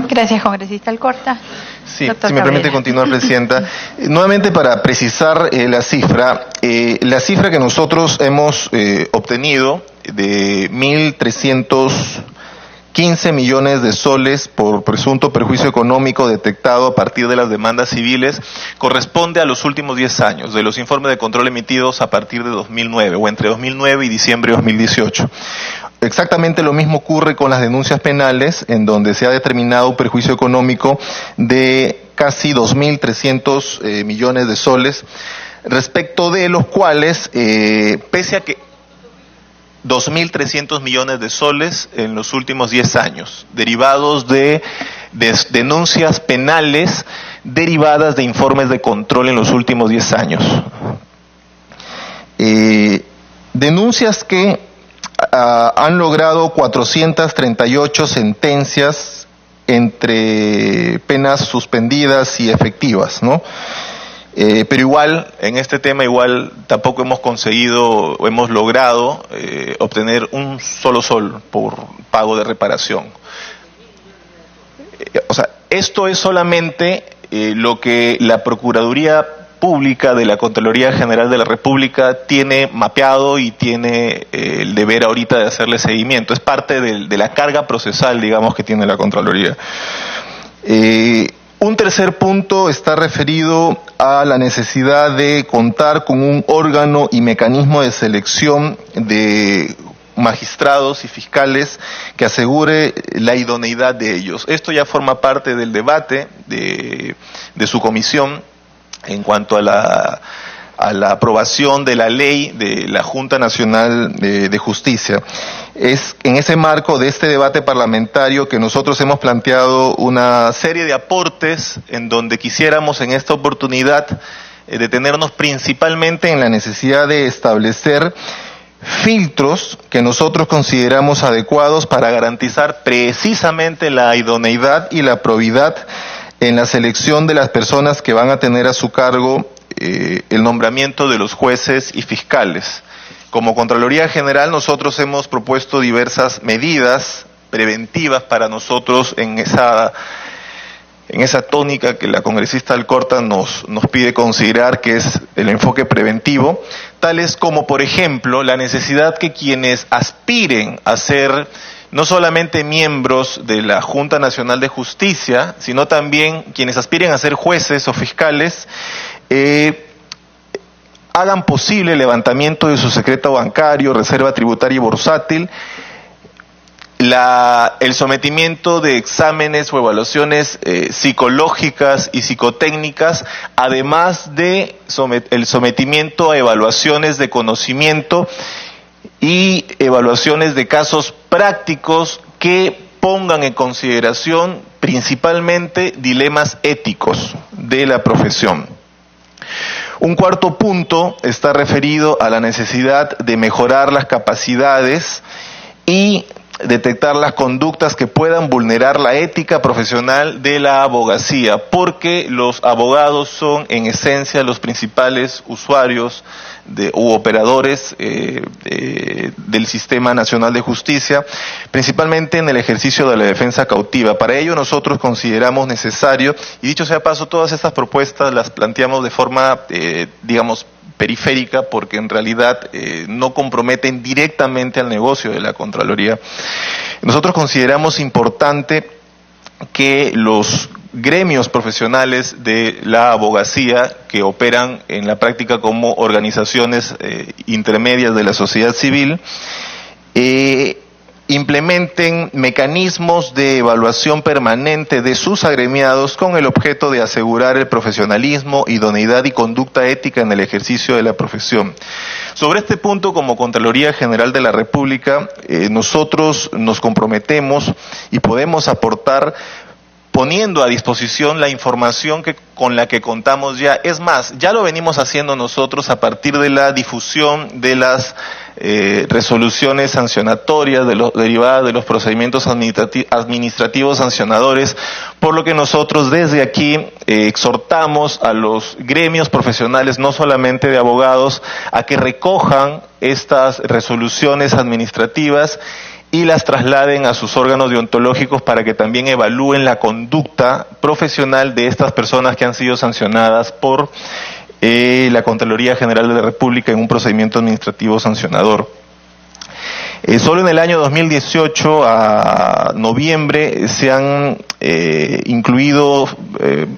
Gracias, congresista Alcorta. Sí, si me permite continuar, Presidenta. Nuevamente, para precisar la cifra que nosotros hemos obtenido de 1.315 millones de soles por presunto perjuicio económico detectado a partir de las demandas civiles corresponde a los últimos 10 años, de los informes de control emitidos a partir de 2009 o entre 2009 y diciembre de 2018. Exactamente lo mismo ocurre con las denuncias penales, en donde se ha determinado un perjuicio económico de casi 2.300 millones de soles, respecto de los cuales, pese a que 2.300 millones de soles en los últimos 10 años, derivados de denuncias penales derivadas de informes de control en los últimos 10 años. Denuncias que han logrado 438 sentencias entre penas suspendidas y efectivas, ¿no? Pero igual, en este tema tampoco hemos conseguido o hemos logrado obtener un solo sol por pago de reparación. O sea, esto es solamente lo que la Procuraduría Pública de la Contraloría General de la República tiene mapeado y tiene el deber ahorita de hacerle seguimiento. Es parte de la carga procesal, digamos, que tiene la Contraloría. Un tercer punto está referido a la necesidad de contar con un órgano y mecanismo de selección de magistrados y fiscales que asegure la idoneidad de ellos. Esto ya forma parte del debate de su comisión en cuanto a la aprobación de la ley de la Junta Nacional de Justicia. Es en ese marco de este debate parlamentario que nosotros hemos planteado una serie de aportes en donde quisiéramos en esta oportunidad detenernos principalmente en la necesidad de establecer filtros que nosotros consideramos adecuados para garantizar precisamente la idoneidad y la probidad en la selección de las personas que van a tener a su cargo el nombramiento de los jueces y fiscales. Como Contraloría General nosotros hemos propuesto diversas medidas preventivas para nosotros en esa tónica que la congresista Alcorta nos pide considerar, que es el enfoque preventivo, tales como, por ejemplo, la necesidad que quienes aspiren a ser no solamente miembros de la Junta Nacional de Justicia, sino también quienes aspiren a ser jueces o fiscales, hagan posible el levantamiento de su secreto bancario, reserva tributaria y bursátil, el sometimiento de exámenes o evaluaciones psicológicas y psicotécnicas, además de el sometimiento a evaluaciones de conocimiento y evaluaciones de casos prácticos que pongan en consideración principalmente dilemas éticos de la profesión. Un cuarto punto está referido a la necesidad de mejorar las capacidades y detectar las conductas que puedan vulnerar la ética profesional de la abogacía, porque los abogados son en esencia los principales usuarios u operadores del Sistema Nacional de Justicia, principalmente en el ejercicio de la defensa cautiva. Para ello nosotros consideramos necesario, y dicho sea paso, todas estas propuestas las planteamos de forma, digamos, periférica, porque en realidad no comprometen directamente al negocio de la Contraloría. Nosotros consideramos importante que los gremios profesionales de la abogacía que operan en la práctica como organizaciones intermedias de la sociedad civil implementen mecanismos de evaluación permanente de sus agremiados con el objeto de asegurar el profesionalismo, idoneidad y conducta ética en el ejercicio de la profesión. Sobre este punto, como Contraloría General de la República, nosotros nos comprometemos y podemos aportar poniendo a disposición la información con la que contamos ya. Es más, ya lo venimos haciendo nosotros a partir de la difusión de las resoluciones sancionatorias derivadas de los procedimientos administrativos sancionadores, por lo que nosotros desde aquí exhortamos a los gremios profesionales, no solamente de abogados, a que recojan estas resoluciones administrativas y las trasladen a sus órganos deontológicos para que también evalúen la conducta profesional de estas personas que han sido sancionadas por la Contraloría General de la República en un procedimiento administrativo sancionador. Solo en el año 2018 a noviembre se han incluido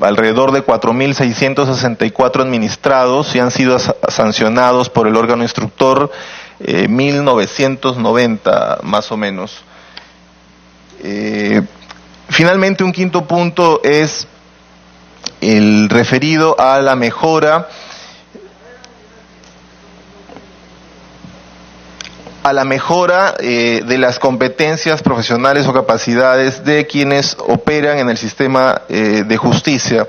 alrededor de 4.664 administrados y han sido sancionados por el órgano instructor 1.990 más o menos. Finalmente, un quinto punto es el referido a la mejora de las competencias profesionales o capacidades de quienes operan en el sistema de justicia.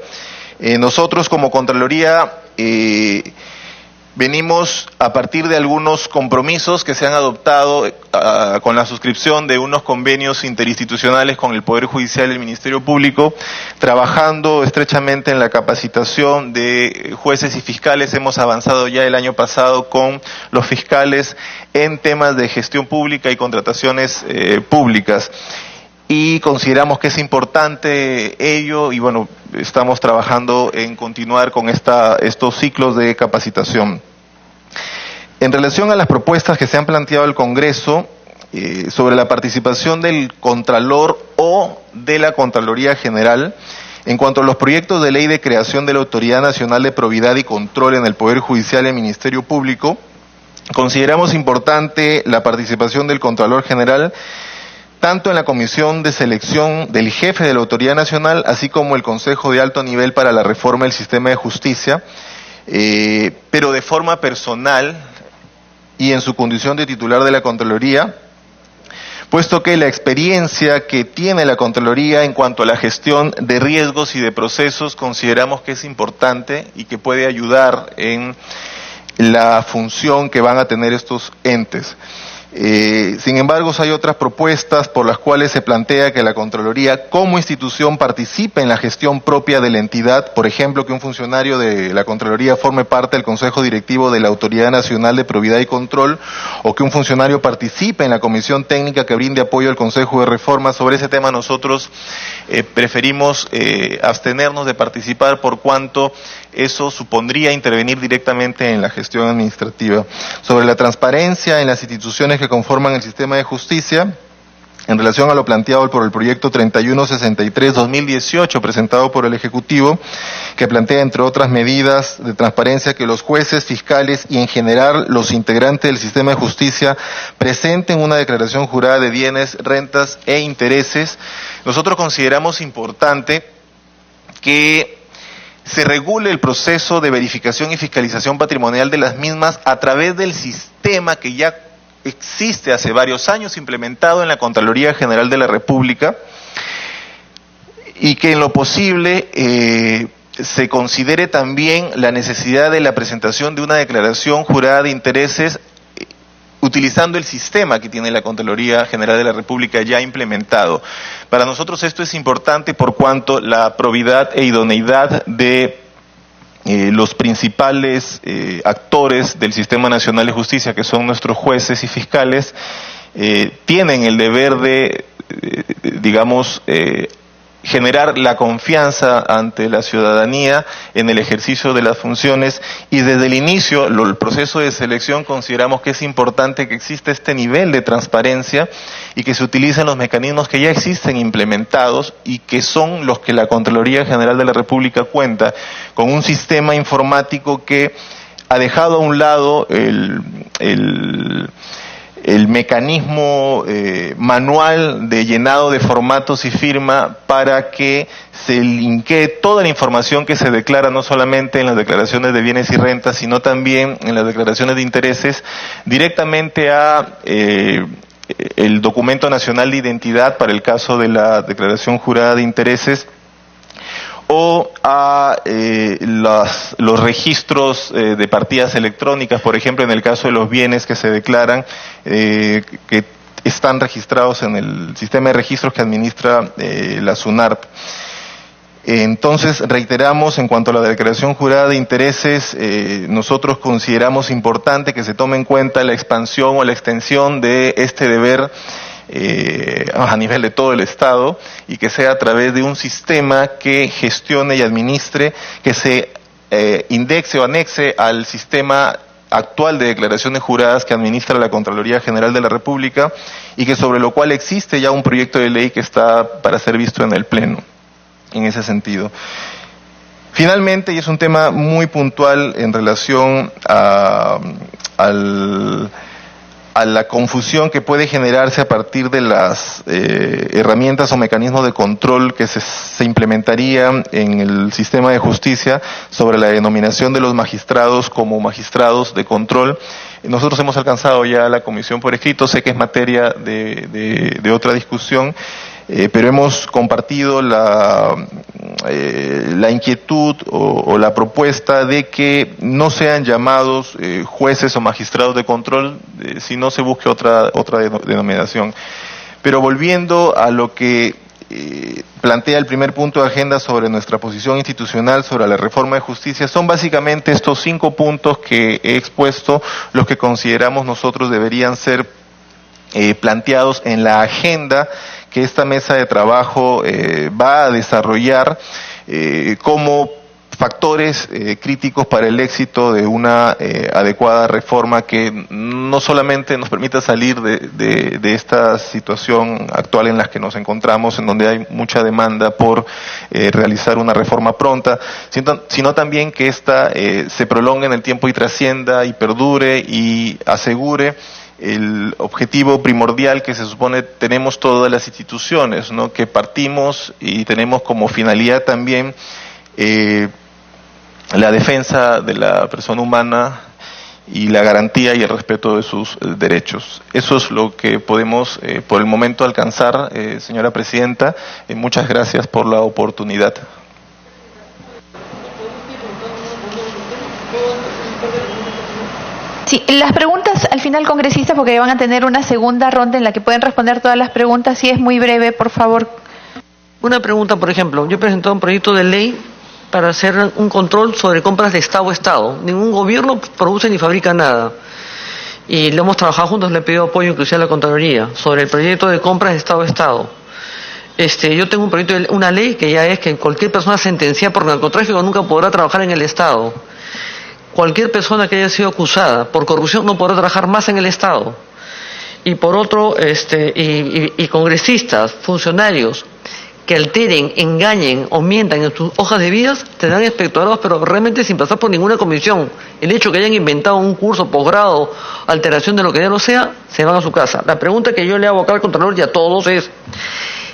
Nosotros como Contraloría venimos a partir de algunos compromisos que se han adoptado con la suscripción de unos convenios interinstitucionales con el Poder Judicial y el Ministerio Público, trabajando estrechamente en la capacitación de jueces y fiscales. Hemos avanzado ya el año pasado con los fiscales en temas de gestión pública y contrataciones públicas. Y consideramos que es importante ello y bueno, estamos trabajando en continuar con estos ciclos de capacitación. En relación a las propuestas que se han planteado al Congreso sobre la participación del Contralor o de la Contraloría General, en cuanto a los proyectos de ley de creación de la Autoridad Nacional de Probidad y Control en el Poder Judicial y el Ministerio Público, consideramos importante la participación del Contralor General tanto en la Comisión de Selección del Jefe de la Autoridad Nacional, así como el Consejo de Alto Nivel para la Reforma del Sistema de Justicia, pero de forma personal y en su condición de titular de la Contraloría, puesto que la experiencia que tiene la Contraloría en cuanto a la gestión de riesgos y de procesos consideramos que es importante y que puede ayudar en la función que van a tener estos entes. Sin embargo, hay otras propuestas por las cuales se plantea que la Contraloría como institución participe en la gestión propia de la entidad, por ejemplo, que un funcionario de la Contraloría forme parte del Consejo Directivo de la Autoridad Nacional de Probidad y Control, o que un funcionario participe en la Comisión Técnica que brinde apoyo al Consejo de Reforma. Sobre ese tema nosotros preferimos abstenernos de participar por cuanto eso supondría intervenir directamente en la gestión administrativa. Sobre la transparencia en las instituciones que conforman el sistema de justicia, en relación a lo planteado por el proyecto 3163-2018 presentado por el Ejecutivo, que plantea, entre otras medidas de transparencia, que los jueces, fiscales y en general los integrantes del sistema de justicia presenten una declaración jurada de bienes, rentas e intereses. Nosotros consideramos importante que se regule el proceso de verificación y fiscalización patrimonial de las mismas a través del sistema que ya existe hace varios años, implementado en la Contraloría General de la República, y que en lo posible se considere también la necesidad de la presentación de una declaración jurada de intereses utilizando el sistema que tiene la Contraloría General de la República ya implementado. Para nosotros esto es importante por cuanto la probidad e idoneidad de los principales actores del Sistema Nacional de Justicia, que son nuestros jueces y fiscales, tienen el deber de, generar la confianza ante la ciudadanía en el ejercicio de las funciones, y desde el inicio, el proceso de selección, consideramos que es importante que exista este nivel de transparencia y que se utilicen los mecanismos que ya existen implementados y que son los que la Contraloría General de la República cuenta con un sistema informático que ha dejado a un lado el mecanismo manual de llenado de formatos y firma para que se linkee toda la información que se declara, no solamente en las declaraciones de bienes y rentas, sino también en las declaraciones de intereses, directamente a el documento nacional de identidad para el caso de la declaración jurada de intereses, o a los registros de partidas electrónicas, por ejemplo, en el caso de los bienes que se declaran, que están registrados en el sistema de registros que administra la SUNARP. Entonces, reiteramos, en cuanto a la declaración jurada de intereses, nosotros consideramos importante que se tome en cuenta la expansión o la extensión de este deber a nivel de todo el Estado, y que sea a través de un sistema que gestione y administre, que se indexe o anexe al sistema actual de declaraciones juradas que administra la Contraloría General de la República, y que sobre lo cual existe ya un proyecto de ley que está para ser visto en el Pleno, en ese sentido. Finalmente, y es un tema muy puntual en relación a la confusión que puede generarse a partir de las herramientas o mecanismos de control que se implementarían en el sistema de justicia sobre la denominación de los magistrados como magistrados de control. Nosotros hemos alcanzado ya la comisión por escrito, sé que es materia de otra discusión, pero hemos compartido la inquietud o la propuesta de que no sean llamados jueces o magistrados de control, sino se busque otra denominación. Pero volviendo a lo que plantea el primer punto de agenda sobre nuestra posición institucional sobre la reforma de justicia, son básicamente estos 5 puntos que he expuesto los que consideramos nosotros deberían ser planteados en la agenda que esta mesa de trabajo va a desarrollar como factores críticos para el éxito de una adecuada reforma que no solamente nos permita salir de esta situación actual en la que nos encontramos, en donde hay mucha demanda por realizar una reforma pronta, sino también que ésta se prolongue en el tiempo y trascienda y perdure y asegure el objetivo primordial que se supone tenemos todas las instituciones, ¿no? Que partimos y tenemos como finalidad también la defensa de la persona humana y la garantía y el respeto de sus derechos. Eso es lo que podemos por el momento alcanzar, señora Presidenta. Muchas gracias por la oportunidad. Sí, las preguntas al final, congresistas, porque van a tener una segunda ronda en la que pueden responder todas las preguntas. Si es muy breve, por favor. Una pregunta, por ejemplo, yo he presentado un proyecto de ley para hacer un control sobre compras de Estado a Estado. Ningún gobierno produce ni fabrica nada. Y lo hemos trabajado juntos, le he pedido apoyo inclusive a la Contraloría, sobre el proyecto de compras de Estado a Estado. Yo tengo un proyecto de una ley que ya es que cualquier persona sentenciada por narcotráfico nunca podrá trabajar en el Estado. Cualquier persona que haya sido acusada por corrupción no podrá trabajar más en el Estado. Y por otro, y congresistas, funcionarios que alteren, engañen o mientan en sus hojas de vida tendrán inspectorados, pero realmente sin pasar por ninguna comisión. El hecho que hayan inventado un curso, posgrado, alteración de lo que ya no sea, se van a su casa. La pregunta que yo le hago acá al Contralor y a todos es: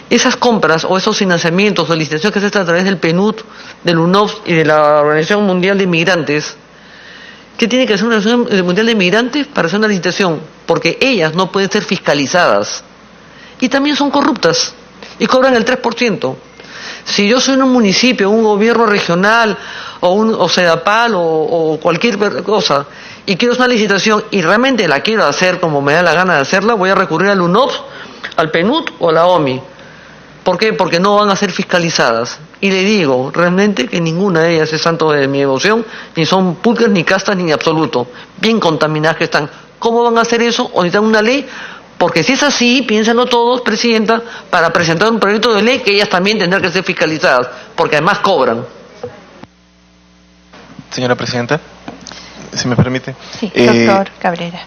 esas compras o esos financiamientos o licitaciones que se hacen a través del PNUD, del UNOPS y de la Organización Mundial de Inmigrantes, ¿qué tiene que hacer una Organización Mundial de Inmigrantes para hacer una licitación? Porque ellas no pueden ser fiscalizadas. Y también son corruptas. Y cobran el 3%. Si yo soy en un municipio, un gobierno regional, o CEDAPAL, o cualquier cosa, y quiero hacer una licitación, y realmente la quiero hacer como me da la gana de hacerla, voy a recurrir al UNOPS, al PNUD o a la OMI. ¿Por qué? Porque no van a ser fiscalizadas. Y le digo, realmente, que ninguna de ellas es santo de mi devoción, ni son pulcras, ni castas, ni en absoluto. Bien contaminadas que están. ¿Cómo van a hacer eso? ¿O necesitan una ley? Porque si es así, piénsenlo todos, Presidenta, para presentar un proyecto de ley que ellas también tendrán que ser fiscalizadas, porque además cobran. Señora Presidenta, si me permite. Sí, doctor Cabrera.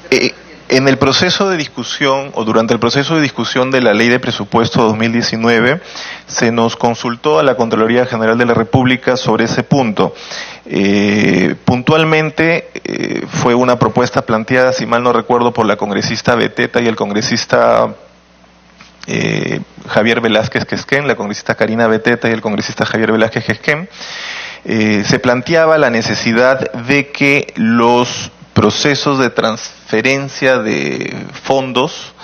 En el proceso de discusión, o durante el proceso de discusión de la Ley de Presupuesto 2019, se nos consultó a la Contraloría General de la República sobre ese punto. Puntualmente fue una propuesta planteada, si mal no recuerdo, por la congresista Beteta y el congresista Javier Velázquez Quesquén, la congresista Karina Beteta y el congresista Javier Velázquez Quesquén. Se planteaba la necesidad de que los procesos de transferencia de fondos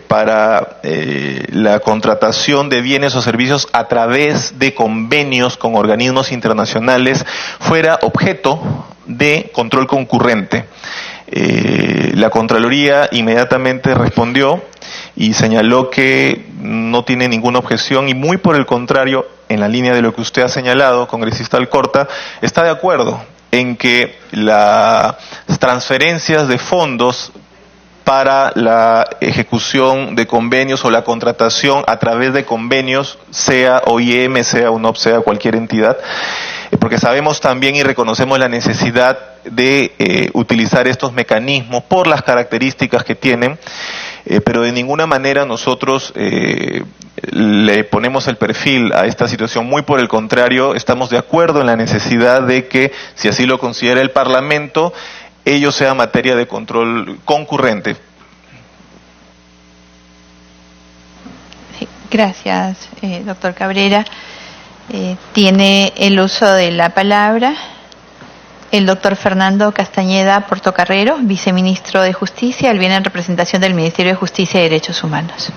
para la contratación de bienes o servicios a través de convenios con organismos internacionales fuera objeto de control concurrente. La Contraloría inmediatamente respondió y señaló que no tiene ninguna objeción y muy por el contrario, en la línea de lo que usted ha señalado, congresista Alcorta, está de acuerdo en que las transferencias de fondos para la ejecución de convenios o la contratación a través de convenios, sea OIM, sea UNOPS, sea cualquier entidad, porque sabemos también y reconocemos la necesidad de utilizar estos mecanismos por las características que tienen, pero de ninguna manera nosotros le ponemos el perfil a esta situación. Muy por el contrario, estamos de acuerdo en la necesidad de que, si así lo considera el Parlamento, ello sea materia de control concurrente. Sí, gracias, doctor Cabrera. Tiene el uso de la palabra el doctor Fernando Castañeda Portocarrero, viceministro de Justicia, él viene en representación del Ministerio de Justicia y Derechos Humanos.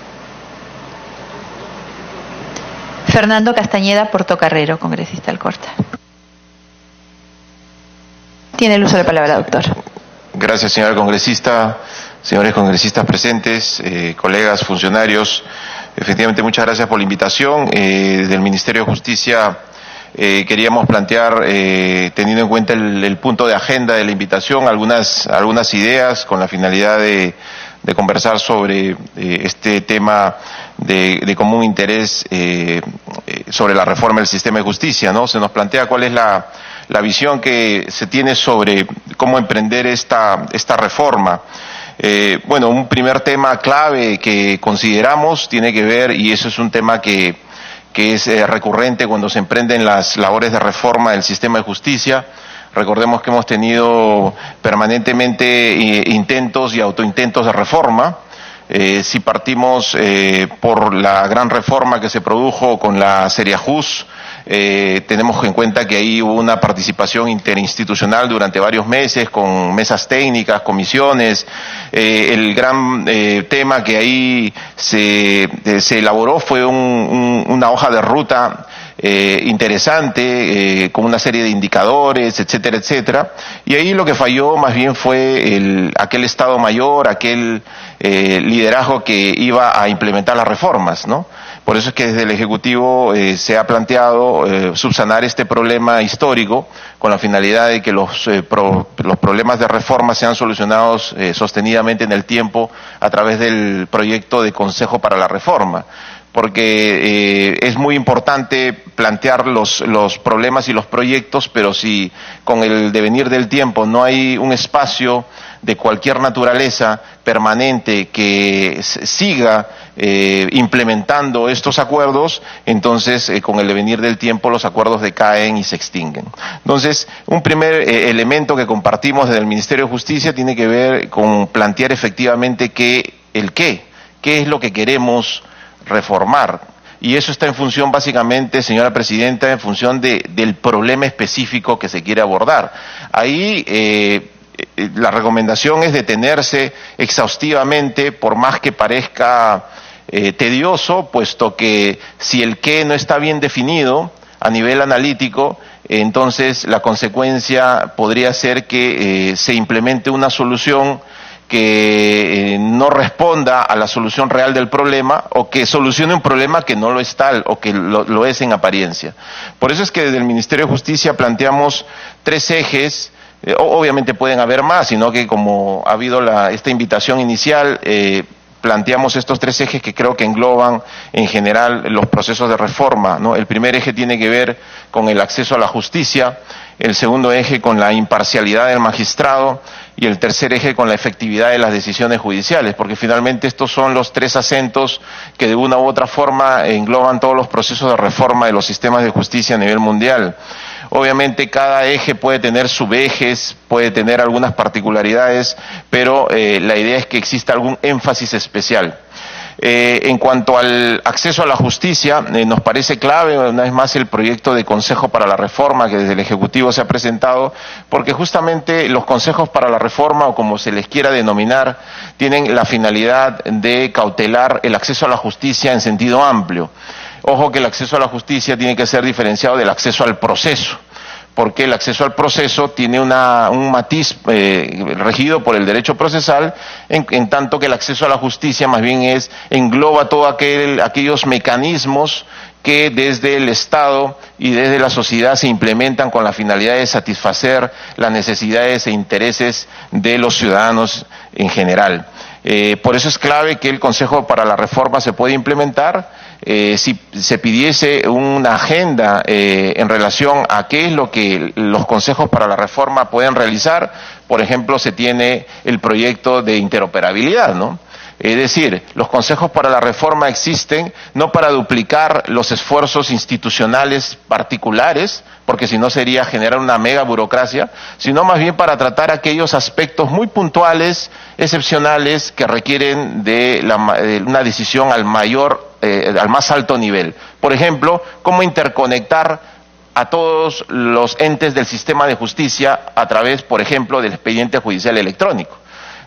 Fernando Castañeda Portocarrero, congresista Alcorta. Tiene el uso de la palabra, doctor. Gracias, señora congresista, señores congresistas presentes, colegas, funcionarios. Efectivamente, muchas gracias por la invitación. Del Ministerio de Justicia queríamos plantear, teniendo en cuenta el punto de agenda de la invitación, algunas ideas con la finalidad de conversar sobre este tema de común interés sobre la reforma del sistema de justicia, ¿no? Se nos plantea cuál es la visión que se tiene sobre cómo emprender esta reforma. Bueno, un primer tema clave que consideramos tiene que ver, y eso es un tema que es recurrente cuando se emprenden las labores de reforma del sistema de justicia. Recordemos que hemos tenido permanentemente intentos y autointentos de reforma. Si partimos por la gran reforma que se produjo con la Seriajus, tenemos en cuenta que ahí hubo una participación interinstitucional durante varios meses, con mesas técnicas, comisiones. El gran tema que ahí se elaboró fue una hoja de ruta interesante, con una serie de indicadores, etcétera, etcétera. Y ahí lo que falló más bien fue aquel Estado Mayor, aquel liderazgo que iba a implementar las reformas, ¿no? Por eso es que desde el Ejecutivo se ha planteado subsanar este problema histórico con la finalidad de que los problemas de reforma sean solucionados sostenidamente en el tiempo a través del proyecto de Consejo para la Reforma. Porque es muy importante plantear los problemas y los proyectos, pero si con el devenir del tiempo no hay un espacio de cualquier naturaleza permanente que siga implementando estos acuerdos, entonces con el devenir del tiempo los acuerdos decaen y se extinguen. Entonces, un primer elemento que compartimos desde el Ministerio de Justicia tiene que ver con plantear efectivamente qué es lo que queremos reformar. Y eso está en función básicamente, señora presidenta, en función del problema específico que se quiere abordar. Ahí la recomendación es detenerse exhaustivamente, por más que parezca tedioso, puesto que si el qué no está bien definido a nivel analítico, entonces la consecuencia podría ser que se implemente una solución que no responda a la solución real del problema, o que solucione un problema que no lo es tal, o que lo es en apariencia. Por eso es que desde el Ministerio de Justicia planteamos 3 ejes. Obviamente pueden haber más, sino que como ha habido esta invitación inicial, planteamos estos 3 ejes que creo que engloban en general los procesos de reforma, ¿no? El primer eje tiene que ver con el acceso a la justicia, el segundo eje con la imparcialidad del magistrado y el tercer eje con la efectividad de las decisiones judiciales, porque finalmente estos son los 3 acentos que de una u otra forma engloban todos los procesos de reforma de los sistemas de justicia a nivel mundial. Obviamente cada eje puede tener subejes, puede tener algunas particularidades, pero la idea es que exista algún énfasis especial. En cuanto al acceso a la justicia, nos parece clave, una vez más, el proyecto de Consejo para la Reforma que desde el Ejecutivo se ha presentado, porque justamente los consejos para la reforma, o como se les quiera denominar, tienen la finalidad de cautelar el acceso a la justicia en sentido amplio. Ojo que el acceso a la justicia tiene que ser diferenciado del acceso al proceso, porque el acceso al proceso tiene un matiz regido por el derecho procesal, en tanto que el acceso a la justicia más bien engloba todos aquellos mecanismos que desde el Estado y desde la sociedad se implementan con la finalidad de satisfacer las necesidades e intereses de los ciudadanos en general. Por eso es clave que el Consejo para la Reforma se pueda implementar. Si se pidiese una agenda en relación a qué es lo que los consejos para la reforma pueden realizar, por ejemplo, se tiene el proyecto de interoperabilidad, ¿no? Es decir, los consejos para la reforma existen no para duplicar los esfuerzos institucionales particulares, porque si no sería generar una mega burocracia, sino más bien para tratar aquellos aspectos muy puntuales, excepcionales, que requieren de una decisión al más alto nivel. Por ejemplo, cómo interconectar a todos los entes del sistema de justicia a través, por ejemplo, del expediente judicial electrónico,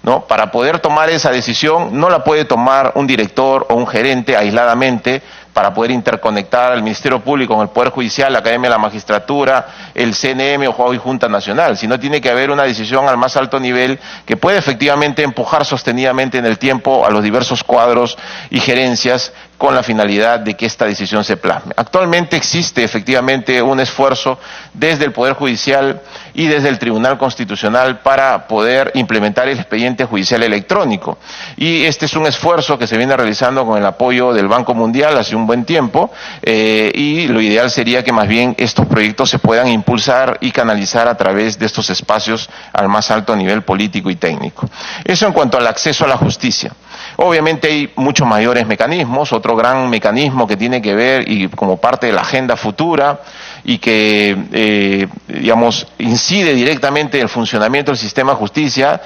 ¿no? Para poder tomar esa decisión no la puede tomar un director o un gerente aisladamente para poder interconectar al Ministerio Público con el Poder Judicial, la Academia de la Magistratura, el CNM o hoy Junta Nacional, sino tiene que haber una decisión al más alto nivel que puede efectivamente empujar sostenidamente en el tiempo a los diversos cuadros y gerencias con la finalidad de que esta decisión se plasme. Actualmente existe efectivamente un esfuerzo desde el Poder Judicial y desde el Tribunal Constitucional para poder implementar el expediente judicial electrónico. Y este es un esfuerzo que se viene realizando con el apoyo del Banco Mundial hace un buen tiempo, y lo ideal sería que más bien estos proyectos se puedan impulsar y canalizar a través de estos espacios al más alto nivel político y técnico. Eso en cuanto al acceso a la justicia. Obviamente hay muchos mayores mecanismos. Otro gran mecanismo que tiene que ver y como parte de la agenda futura y que, digamos, incide directamente en el funcionamiento del sistema de justicia,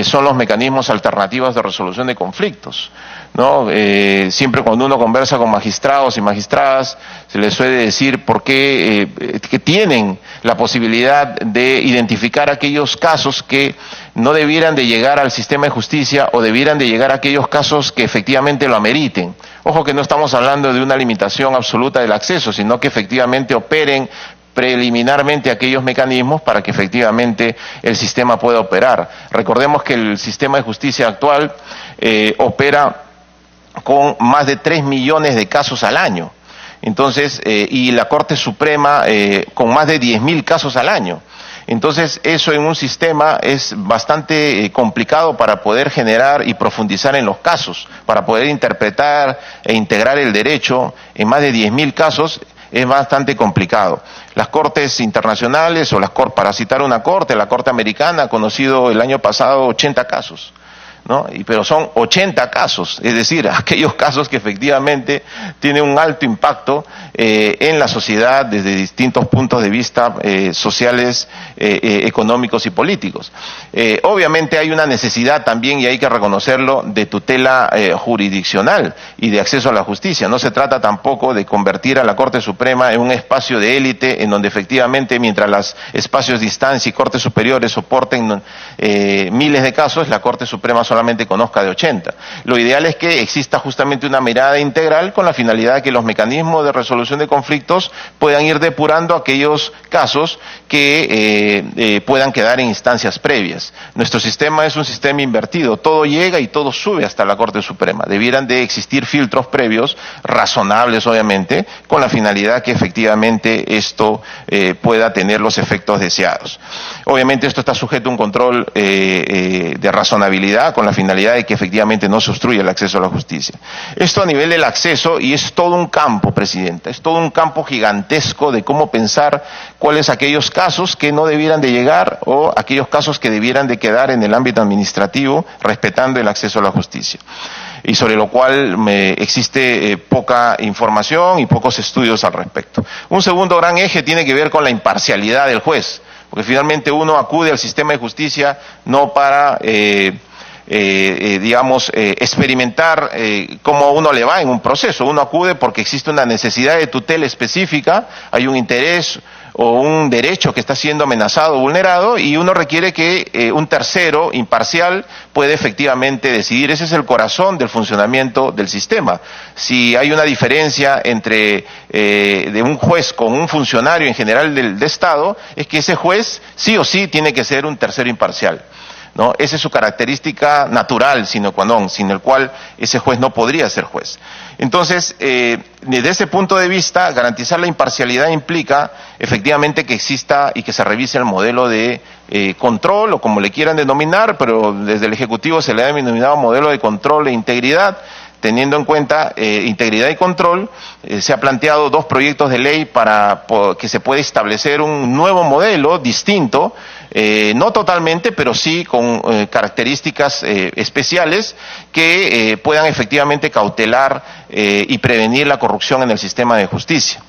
son los mecanismos alternativos de resolución de conflictos, ¿no? Siempre cuando uno conversa con magistrados y magistradas, se les suele decir por qué que tienen la posibilidad de identificar aquellos casos que no debieran de llegar al sistema de justicia o debieran de llegar a aquellos casos que efectivamente lo ameriten. Ojo que no estamos hablando de una limitación absoluta del acceso, sino que efectivamente operen preliminarmente aquellos mecanismos para que efectivamente el sistema pueda operar. Recordemos que el sistema de justicia actual opera con más de 3 millones de casos al año. Entonces, y la Corte Suprema con más de 10.000 casos al año. Entonces, eso en un sistema es bastante complicado para poder generar y profundizar en los casos, para poder interpretar e integrar el derecho en más de 10.000 casos. Es bastante complicado. Las cortes internacionales o para citar una corte, la Corte Americana ha conocido el año pasado 80 casos, ¿no? Pero son 80 casos, es decir, aquellos casos que efectivamente tienen un alto impacto en la sociedad desde distintos puntos de vista sociales, económicos y políticos. Obviamente hay una necesidad también, y hay que reconocerlo, de tutela jurisdiccional y de acceso a la justicia. No se trata tampoco de convertir a la Corte Suprema en un espacio de élite en donde efectivamente, mientras los espacios de instancia y cortes superiores soporten miles de casos, la Corte Suprema solamente conozca de 80. Lo ideal es que exista justamente una mirada integral con la finalidad de que los mecanismos de resolución de conflictos puedan ir depurando aquellos casos que puedan quedar en instancias previas. Nuestro sistema es un sistema invertido, todo llega y todo sube hasta la Corte Suprema. Debieran de existir filtros previos, razonables obviamente, con la finalidad que efectivamente esto pueda tener los efectos deseados. Obviamente esto está sujeto a un control de razonabilidad con la finalidad de que efectivamente no se obstruya el acceso a la justicia. Esto a nivel del acceso, y es todo un campo, Presidenta, es todo un campo gigantesco de cómo pensar cuáles aquellos casos que no debieran de llegar o aquellos casos que debieran de quedar en el ámbito administrativo, respetando el acceso a la justicia, y sobre lo cual existe poca información y pocos estudios al respecto. Un segundo gran eje tiene que ver con la imparcialidad del juez, porque finalmente uno acude al sistema de justicia no para experimentar cómo uno le va en un proceso. Uno acude porque existe una necesidad de tutela específica, hay un interés o un derecho que está siendo amenazado o vulnerado, y uno requiere que un tercero imparcial pueda efectivamente decidir. Ese es el corazón del funcionamiento del sistema. Si hay una diferencia entre de un juez con un funcionario en general del Estado, es que ese juez sí o sí tiene que ser un tercero imparcial, ¿no? Esa es su característica natural, sine qua non, sin el cual ese juez no podría ser juez. Entonces, desde ese punto de vista, garantizar la imparcialidad implica efectivamente que exista y que se revise el modelo de control, o como le quieran denominar, pero desde el Ejecutivo se le ha denominado modelo de control e integridad. Teniendo en cuenta integridad y control, se ha planteado 2 proyectos de ley para que se pueda establecer un nuevo modelo distinto, no totalmente, pero sí con características especiales que puedan efectivamente cautelar y prevenir la corrupción en el sistema de justicia.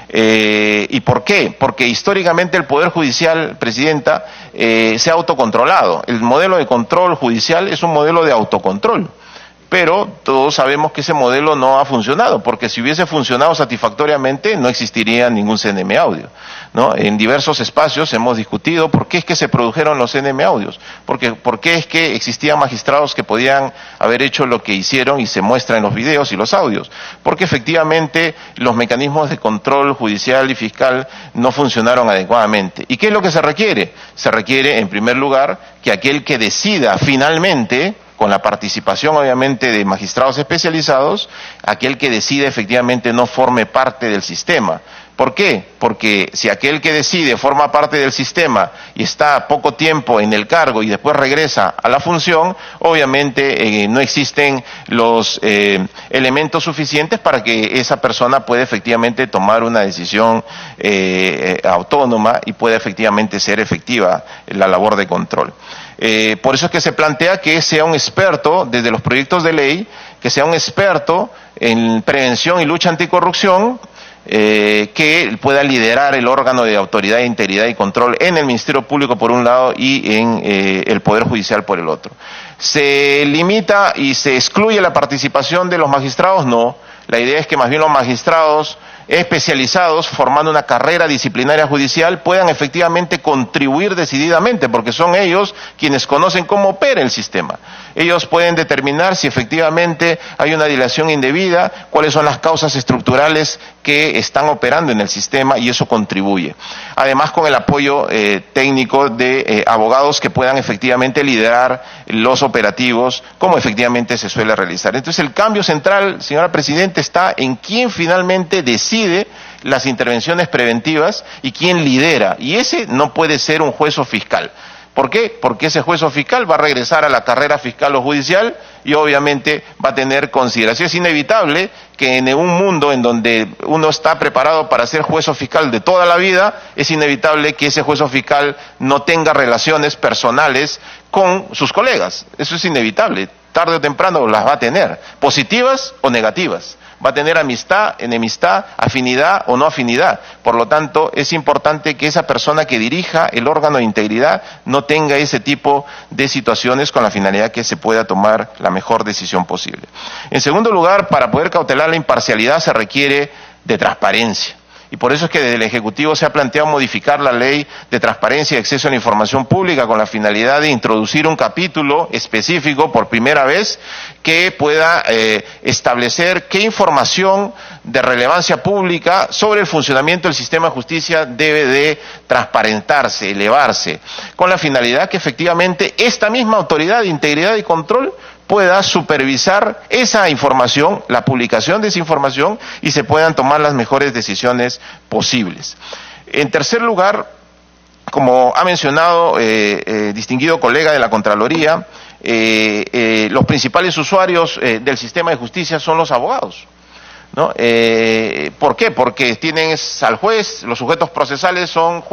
¿Y por qué? Porque históricamente el Poder Judicial, Presidenta, se ha autocontrolado. El modelo de control judicial es un modelo de autocontrol. Pero todos sabemos que ese modelo no ha funcionado, porque si hubiese funcionado satisfactoriamente no existiría ningún CNM Audio, ¿no? En diversos espacios hemos discutido por qué es que se produjeron los CNM Audios, por qué es que existían magistrados que podían haber hecho lo que hicieron y se muestra en los videos y los audios, porque efectivamente los mecanismos de control judicial y fiscal no funcionaron adecuadamente. ¿Y qué es lo que se requiere? Se requiere, en primer lugar, que aquel que decida finalmente, con la participación obviamente de magistrados especializados, aquel que decide efectivamente no forme parte del sistema. ¿Por qué? Porque si aquel que decide forma parte del sistema y está poco tiempo en el cargo y después regresa a la función, obviamente no existen los elementos suficientes para que esa persona pueda efectivamente tomar una decisión autónoma y pueda efectivamente ser efectiva la labor de control. Por eso es que se plantea que sea un experto, desde los proyectos de ley, que sea un experto en prevención y lucha anticorrupción, que pueda liderar el órgano de autoridad, integridad y control en el Ministerio Público por un lado y en el Poder Judicial por el otro. ¿Se limita y se excluye la participación de los magistrados? No. La idea es que más bien los magistrados especializados, formando una carrera disciplinaria judicial, puedan efectivamente contribuir decididamente, porque son ellos quienes conocen cómo opera el sistema. Ellos pueden determinar si efectivamente hay una dilación indebida, cuáles son las causas estructurales que están operando en el sistema, y eso contribuye. Además, con el apoyo técnico de abogados que puedan efectivamente liderar los operativos, como efectivamente se suele realizar. Entonces, el cambio central, señora Presidenta, está en quién finalmente decide las intervenciones preventivas y quién lidera. Y ese no puede ser un juez o fiscal. ¿Por qué? Porque ese juez o fiscal va a regresar a la carrera fiscal o judicial y obviamente va a tener consideración. Es inevitable que en un mundo en donde uno está preparado para ser juez o fiscal de toda la vida, es inevitable que ese juez o fiscal no tenga relaciones personales con sus colegas. Eso es inevitable. Tarde o temprano las va a tener, positivas o negativas. Va a tener amistad, enemistad, afinidad o no afinidad. Por lo tanto, es importante que esa persona que dirija el órgano de integridad no tenga ese tipo de situaciones, con la finalidad que se pueda tomar la mejor decisión posible. En segundo lugar, para poder cautelar la imparcialidad se requiere de transparencia. Y por eso es que desde el Ejecutivo se ha planteado modificar la Ley de Transparencia y Acceso a la Información Pública con la finalidad de introducir un capítulo específico por primera vez que pueda establecer qué información de relevancia pública sobre el funcionamiento del sistema de justicia debe de transparentarse, elevarse, con la finalidad que efectivamente esta misma autoridad de integridad y control pueda supervisar esa información, la publicación de esa información, y se puedan tomar las mejores decisiones posibles. En tercer lugar, como ha mencionado distinguido colega de la Contraloría, los principales usuarios del sistema de justicia son los abogados, ¿no? ¿Por qué? Porque tienen al juez, los sujetos procesales son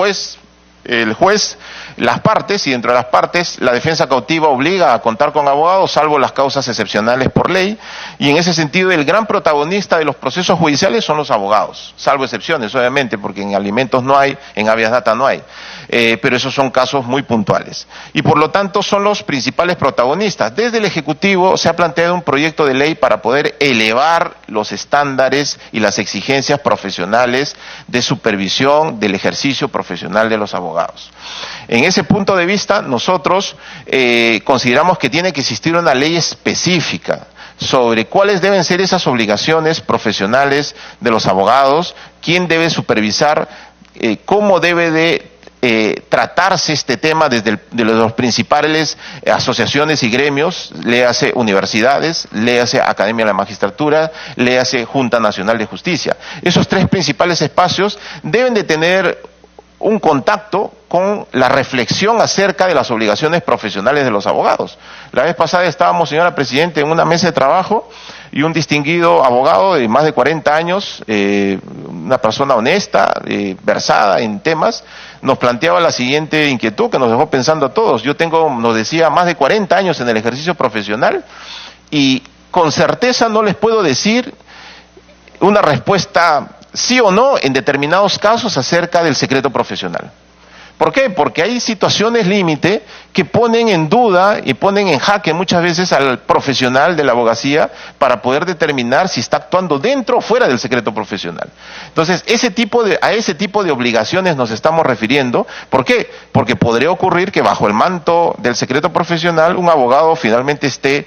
el juez, las partes, y dentro de las partes la defensa cautiva obliga a contar con abogados, salvo las causas excepcionales por ley, y en ese sentido el gran protagonista de los procesos judiciales son los abogados, salvo excepciones obviamente, porque en alimentos no hay, en habeas data no hay, pero esos son casos muy puntuales, y por lo tanto son los principales protagonistas. Desde el Ejecutivo se ha planteado un proyecto de ley para poder elevar los estándares y las exigencias profesionales de supervisión del ejercicio profesional de los abogados. En ese punto de vista, nosotros consideramos que tiene que existir una ley específica sobre cuáles deben ser esas obligaciones profesionales de los abogados, quién debe supervisar, cómo debe de tratarse este tema desde de los principales asociaciones y gremios, léase universidades, léase Academia de la Magistratura, léase Junta Nacional de Justicia. Esos tres principales espacios deben de tener un contacto con la reflexión acerca de las obligaciones profesionales de los abogados. La vez pasada estábamos, señora Presidenta, en una mesa de trabajo y un distinguido abogado de más de 40 años, una persona honesta, versada en temas, nos planteaba la siguiente inquietud que nos dejó pensando a todos. Yo tengo, nos decía, más de 40 años en el ejercicio profesional y con certeza no les puedo decir una respuesta sí o no en determinados casos acerca del secreto profesional. ¿Por qué? Porque hay situaciones límite que ponen en duda y ponen en jaque muchas veces al profesional de la abogacía para poder determinar si está actuando dentro o fuera del secreto profesional. Entonces, a ese tipo de obligaciones nos estamos refiriendo. ¿Por qué? Porque podría ocurrir que bajo el manto del secreto profesional un abogado finalmente esté,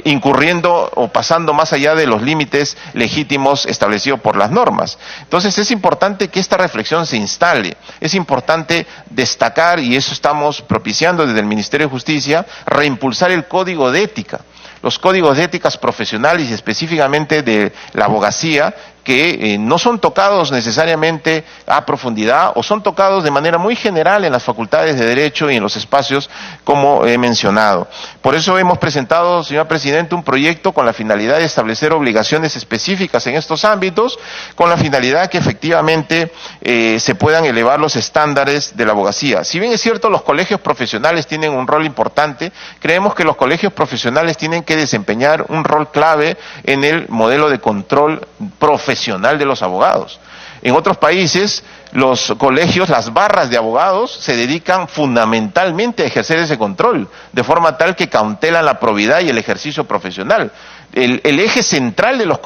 incurriendo o pasando más allá de los límites legítimos establecidos por las normas. Entonces, es importante que esta reflexión se instale. Es importante destacar, y eso estamos propiciando desde el Ministerio de Justicia, reimpulsar el código de ética, los códigos de éticas profesionales y específicamente de la abogacía, que no son tocados necesariamente a profundidad o son tocados de manera muy general en las facultades de Derecho y en los espacios como he mencionado. Por eso hemos presentado, señor Presidente, un proyecto con la finalidad de establecer obligaciones específicas en estos ámbitos, con la finalidad que efectivamente se puedan elevar los estándares de la abogacía. Si bien es cierto, los colegios profesionales tienen un rol importante, creemos que los colegios profesionales tienen que desempeñar un rol clave en el modelo de control profesional de los abogados. En otros países, los colegios, las barras de abogados, se dedican fundamentalmente a ejercer ese control, de forma tal que cautelan la probidad y el ejercicio profesional. El eje central de los colegios